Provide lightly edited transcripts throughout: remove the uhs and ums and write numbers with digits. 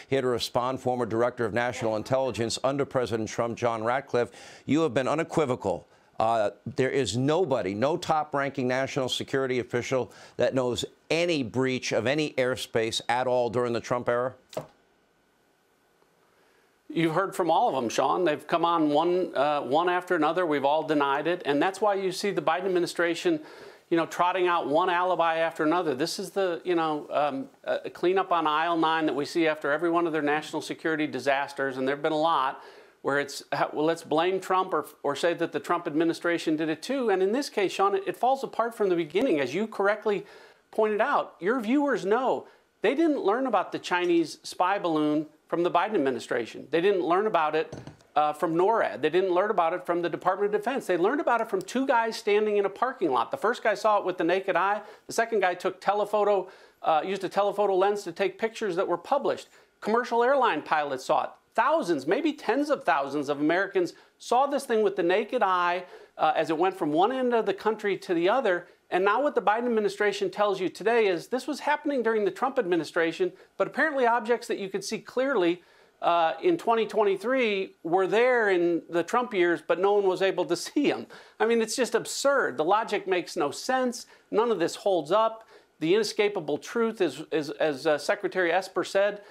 here to respond, former Director of National Intelligence under President Trump, John Ratcliffe. You have been unequivocal. There is nobody, no top-ranking national security official that knows any breach of any airspace at all during the Trump era? You've heard from all of them, Sean. They've come on one after another. We've all denied it. And that's why you see the Biden administration, trotting out one alibi after another. This is the, cleanup on aisle 9 that we see after every one of their national security disasters. And there have been a lot where it's, well, let's blame Trump or say that the Trump administration did it too. And in this case, Sean, it falls apart from the beginning. As you correctly pointed out, your viewers know they didn't learn about the Chinese spy balloon from the Biden administration. They didn't learn about it from NORAD. They didn't learn about it from the Department of Defense. They learned about it from two guys standing in a parking lot. The first guy saw it with the naked eye. The second guy took used a telephoto lens to take pictures that were published. Commercial airline pilots saw it. Thousands, maybe tens of thousands of Americans saw this thing with the naked eye as it went from one end of the country to the other. And now what the Biden administration tells you today is this was happening during the Trump administration, but apparently objects that you could see clearly in 2023 were there in the Trump years, but no one was able to see them. I mean, it's just absurd. The logic makes no sense. None of this holds up. The inescapable truth is as Secretary Esper said,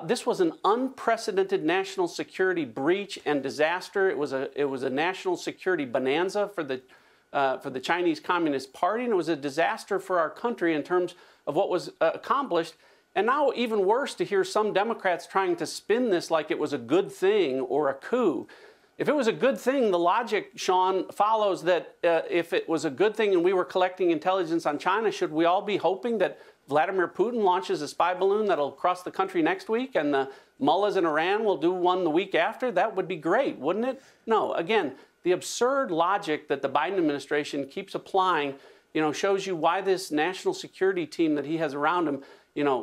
this was an unprecedented national security breach and disaster. It was a national security bonanza for the Chinese Communist Party, and it was a disaster for our country in terms of what was accomplished. And now, even worse, to hear some Democrats trying to spin this like it was a good thing or a coup. If it was a good thing, the logic, Sean, follows that if it was a good thing and we were collecting intelligence on China, should we all be hoping that Vladimir Putin launches a spy balloon that'll cross the country next week and the mullahs in Iran will do one the week after? That would be great, wouldn't it? No, again, the absurd logic that the Biden administration keeps applying, shows you why this national security team that he has around him,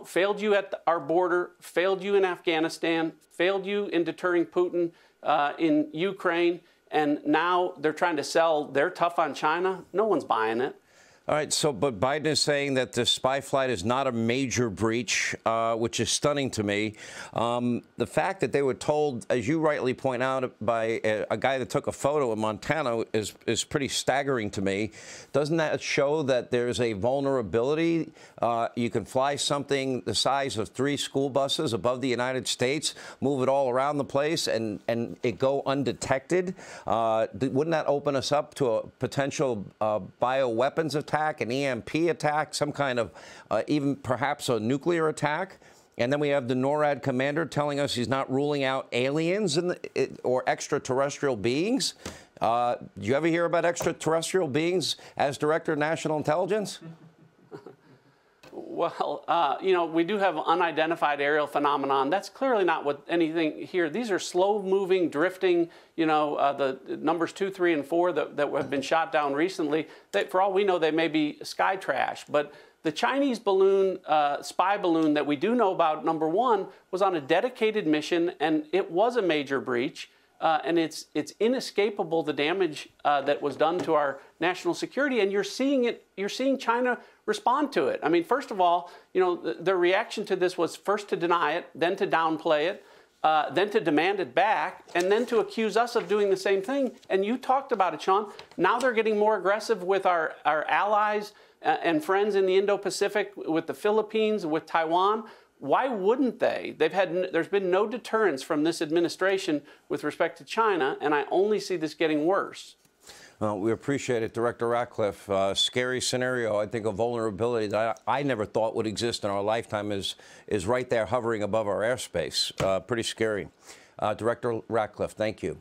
failed you at our border, failed you in Afghanistan, failed you in deterring Putin in Ukraine, and now they're trying to sell they're tough on China. No one's buying it. All right, but Biden is saying that the spy flight is not a major breach, which is stunning to me. The fact that they were told, as you rightly point out, by a guy that took a photo in Montana is pretty staggering to me. Doesn't that show that there's a vulnerability? You can fly something the size of 3 school buses above the United States, move it all around the place, and it go undetected. Wouldn't that open us up to a potential bioweapons attack? An EMP attack, some kind of even perhaps a nuclear attack? And then we have the NORAD commander telling us he's not ruling out aliens or extraterrestrial beings. Do you ever hear about extraterrestrial beings as Director of National Intelligence? Well, we do have unidentified aerial phenomenon. That's clearly not what anything here. These are slow-moving, drifting, the numbers 2, 3, and 4 that have been shot down recently. For all we know, they may be sky trash. But the Chinese balloon, spy balloon that we do know about, number 1, was on a dedicated mission, and it was a major breach. And it's inescapable, the damage that was done to our national security, and you're seeing China respond to it. I mean, first of all, their reaction to this was first to deny it, then to downplay it, then to demand it back, and then to accuse us of doing the same thing. And you talked about it, Sean. Now they're getting more aggressive with our allies and friends in the Indo-Pacific, with the Philippines, with Taiwan. Why wouldn't they? There's been no deterrence from this administration with respect to China, and I only see this getting worse. Well, we appreciate it, Director Ratcliffe. Scary scenario. I think a vulnerability that I never thought would exist in our lifetime is right there hovering above our airspace. Pretty scary. Director Ratcliffe, thank you.